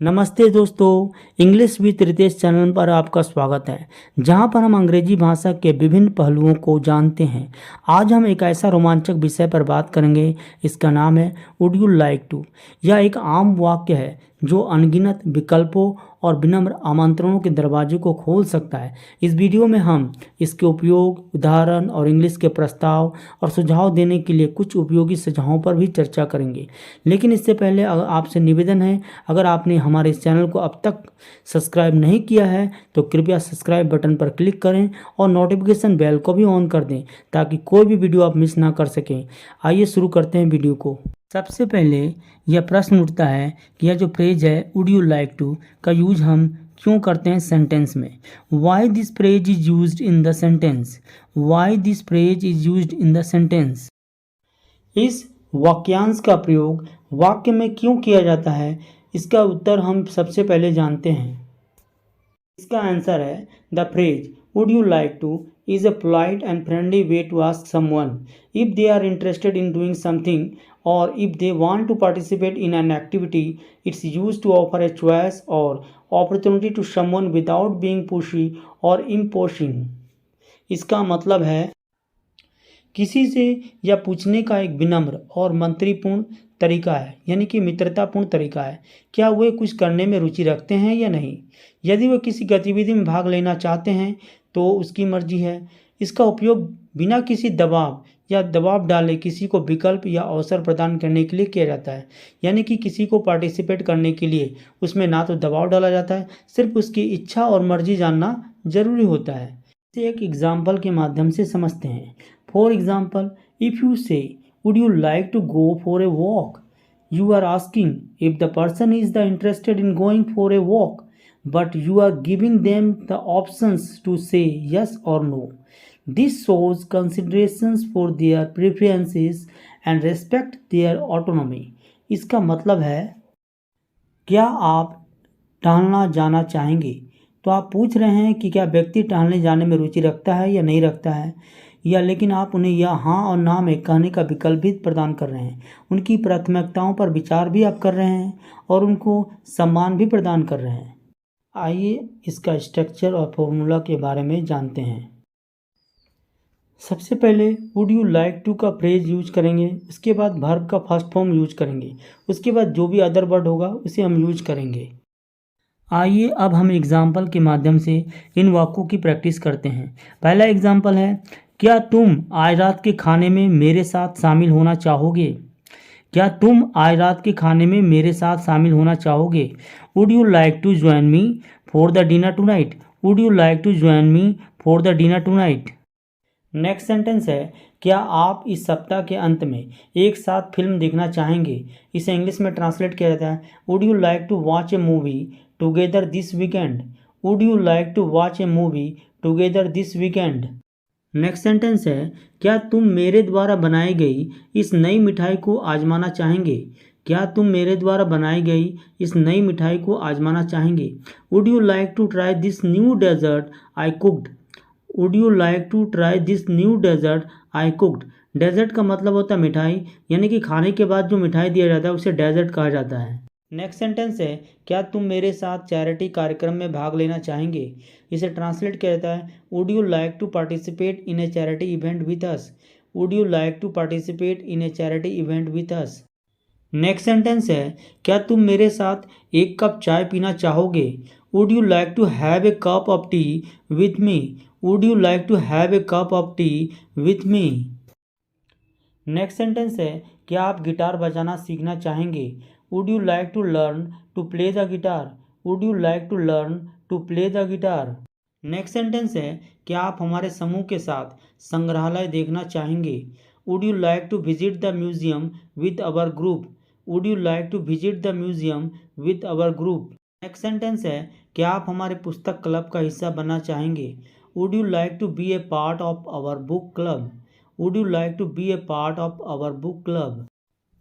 नमस्ते दोस्तों, English with Ritesh channel पर आपका स्वागत है, जहां पर हम अंग्रेजी भाषा के विभिन्न पहलुओं को जानते हैं। आज हम एक ऐसा रोमांचक विषय पर बात करेंगे, इसका नाम है वुड यू लाइक टू। यह एक आम वाक्य है जो अनगिनत विकल्पों और विनम्र आमंत्रणों के दरवाजे को खोल सकता है। इस वीडियो में हम इसके उपयोग, उदाहरण और इंग्लिश के प्रस्ताव और सुझाव देने के लिए कुछ उपयोगी सुझावों पर भी चर्चा करेंगे। लेकिन इससे पहले आपसे निवेदन है, अगर आपने हमारे इस चैनल को अब तक सब्सक्राइब नहीं किया है तो कृपया सब्सक्राइब बटन पर क्लिक करें और नोटिफिकेशन बेल को भी ऑन कर दें ताकि कोई भी वीडियो आप मिस ना कर सकें। आइए शुरू करते हैं वीडियो को। सबसे पहले यह प्रश्न उठता है कि यह जो फ्रेज है वुड यू लाइक टू का यूज हम क्यों करते हैं सेंटेंस में। Why this phrase is used in the sentence. Why this phrase is used in the sentence. इस वाक्यांश का प्रयोग वाक्य में क्यों किया जाता है, इसका उत्तर हम सबसे पहले जानते हैं। इसका आंसर है the phrase would you like to is a polite and friendly way to ask someone if they are interested in doing something or if they want to participate in an activity. It's used to offer a choice or opportunity to someone without being pushy or imposing. इसका मतलब है किसी से यह पूछने का एक विनम्र और मंत्रीपूर्ण तरीका है, यानी कि मित्रतापूर्ण तरीका है, क्या वे कुछ करने में रुचि रखते हैं या नहीं। यदि वे किसी गतिविधि में भाग लेना चाहते हैं तो उसकी मर्जी है। इसका उपयोग बिना किसी दबाव या दबाव डाले किसी को विकल्प या अवसर प्रदान करने के लिए किया जाता है, यानी कि किसी को पार्टिसिपेट करने के लिए उसमें ना तो दबाव डाला जाता है, सिर्फ उसकी इच्छा और मर्जी जानना जरूरी होता है। इसे एक एग्जाम्पल के माध्यम से समझते हैं। For example, if you say would you like to go for a walk, you are asking if the person is the interested in going for a walk, but you are giving them the options to say yes or no. This shows considerations for their preferences and respect their autonomy. इसका मतलब है, क्या आप टहलना जाना चाहेंगे। तो आप पूछ रहे हैं कि क्या व्यक्ति टहलने जाने में रुचि रखता है या नहीं रखता है, या लेकिन आप उन्हें या हाँ और ना में कहने का विकल्प भी प्रदान कर रहे हैं। उनकी प्राथमिकताओं पर विचार भी आप कर रहे हैं और उनको सम्मान भी प्रदान कर रहे हैं। आइए इसका स्ट्रक्चर और फॉर्मूला के बारे में जानते हैं। सबसे पहले वुड यू लाइक टू का फ्रेज यूज करेंगे, उसके बाद वर्ब का फर्स्ट फॉर्म यूज करेंगे, उसके बाद जो भी अदर वर्ड होगा उसे हम यूज करेंगे। आइए अब हम एग्जाम्पल के माध्यम से इन वाक्यों की प्रैक्टिस करते हैं। पहला एग्जाम्पल है, क्या तुम आज रात के खाने में मेरे साथ शामिल होना चाहोगे। क्या तुम आज रात के खाने में मेरे साथ शामिल होना चाहोगे। Would you like to join me for the dinner tonight. Would you like to join me for the dinner tonight. Next sentence है, क्या आप इस सप्ताह के अंत में एक साथ फिल्म देखना चाहेंगे। इसे इंग्लिश में ट्रांसलेट किया जाता है, would you like to watch a movie together this weekend. Would you like to watch a movie together this weekend. Next sentence है, क्या तुम मेरे द्वारा बनाई गई इस नई मिठाई को आजमाना चाहेंगे। क्या तुम मेरे द्वारा बनाई गई इस नई मिठाई को आजमाना चाहेंगे। Would you like to try this new dessert I cooked. Would you like to try this new dessert I cooked. Dessert का मतलब होता है मिठाई, यानी कि खाने के बाद जो मिठाई दिया जाता है उसे डेजर्ट कहा जाता है। नेक्स्ट सेंटेंस है, क्या तुम मेरे साथ चैरिटी कार्यक्रम में भाग लेना चाहेंगे। इसे ट्रांसलेट किया जाता है, would you like to participate in a charity event with us. Would you like to participate in a charity event with us. Next sentence है, क्या तुम मेरे साथ एक कप चाय पीना चाहोगे। Would you like to have a cup of tea with me. Would you like to have a cup of tea with me. Next sentence है, क्या आप गिटार बजाना सीखना चाहेंगे। Would you like to learn to play the guitar. Would you like to learn to play the guitar. Next sentence है, क्या आप हमारे समूह के साथ संग्रहालय देखना चाहेंगे। Would you like to visit the museum with our group. Would you like to visit the museum with our group. Next sentence है, क्या आप हमारे पुस्तक क्लब का हिस्सा बनना चाहेंगे। Would you like to be a part of our book club. Would you like to be a part of our book club.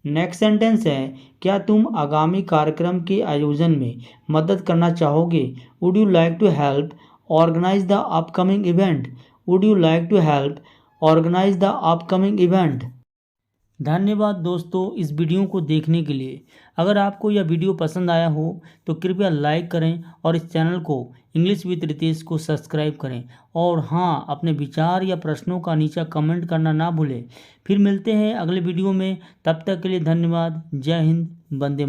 Next sentence है, क्या तुम आगामी कार्यक्रम के आयोजन में मदद करना चाहोगे। Would you like to help organise the upcoming event. Would you like to help organise the upcoming event. धन्यवाद दोस्तों इस वीडियो को देखने के लिए। अगर आपको यह वीडियो पसंद आया हो तो कृपया लाइक करें और इस चैनल को इंग्लिश विद रितेश को सब्सक्राइब करें। और हाँ, अपने विचार या प्रश्नों का नीचे कमेंट करना ना भूलें। फिर मिलते हैं अगले वीडियो में, तब तक के लिए धन्यवाद। जय हिंद, वंदे